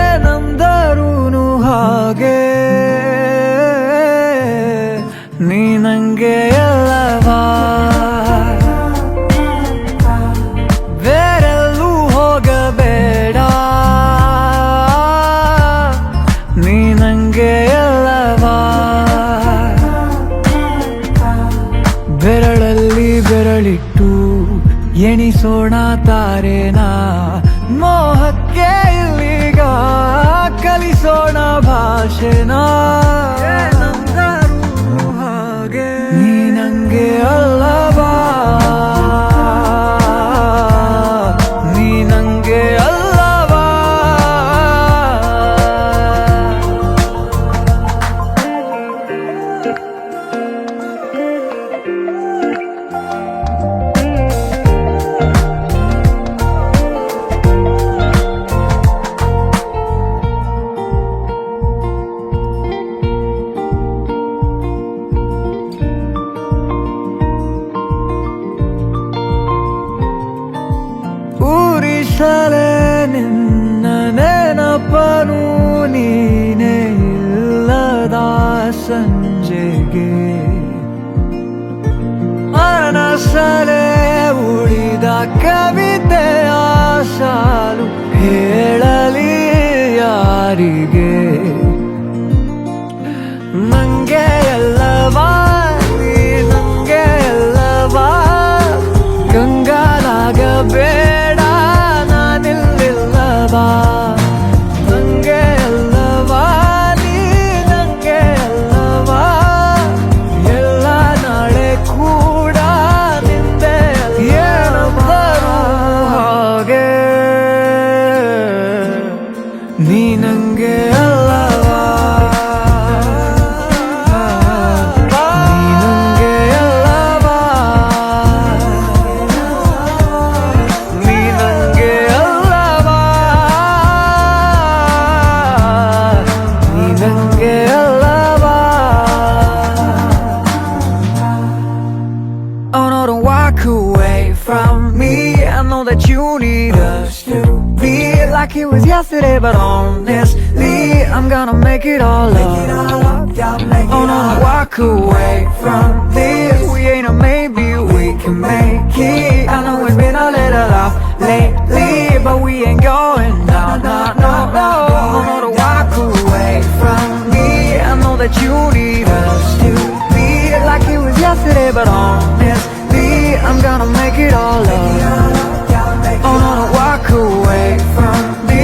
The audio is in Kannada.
ಏನಂದರೂನು ಹಾಗೆ ನೀ ನಂಗೆ ಎಲ್ಲವಾ, ಬೇರೆಲ್ಲೂ ಹೋಗಬೇಡ, ನೀ ನಂಗೆ ಎಲ್ಲವಾ. ಬೆರಳಲ್ಲಿ ಬೆರಳಿಟ್ಟು ಎಣಿಸೋಣ ತಾರೇನ, ಮೋಹಕ್ಕೆ ಇಲ್ಲಿಗ ಕಲಿಸೋಣ ಭಾಷೆನ. ಏನಂದರೂ ಹಾಗೆ ನೀ ನಂಗೆ ಅಲ್ಲವಾ, ನೀ ನಂಗೆ ಅಲ್ಲವಾ. ಊರಿಸಲೇ ನಿನ್ನ ನೆನಪನು ನೀನೇ ಇಲ್ಲದ ಸಂಜೆಗೆ, ಅನಸಲೇ ಉಳಿದ ಕವಿತೆಯ ಸಾಲು ಹೇಳಲಿ ಯಾರಿಗೆ. ನಂಗೆ ಎಲ್ಲವಾ, ನೀ ನಂಗೆ ಎಲ್ಲವಾ, ಕಂಗಾಲಾಗಬೇಡ ನಾನಿಲ್ಲಿಲ್ಲವಾ. ನಂಗೆ ಎಲ್ಲವಾ, ನೀ ನಂಗೆ ಎಲ್ಲವಾ, ಎಲ್ಲ ನಾಳೆ ಕೂಡ ನಿಂದೆ. ಏನಂದರೂ ಹಾಗೆ ನೀ ನಂಗೆ ಅಲ್ಲವಾ, ನೀ ನಂಗೆ ಅಲ್ಲವಾ, ನೀ ನಂಗೆ ಅಲ್ಲವಾ, ನೀ ನಂಗೆ ಅಲ್ಲವಾ. Oh no, don't walk away from me. I know that you need us to be like it was yesterday, but honestly I'm gonna make it all up. Oh no, don't walk away from this. We ain't a maybe, we can make it. I know it's been a little off lately, but we ain't going down, no, no, no. Oh no, don't walk away from me. I know that you need us to be like it was yesterday, but honestly I'm gonna make it all up. Oh no, don't walk away from me.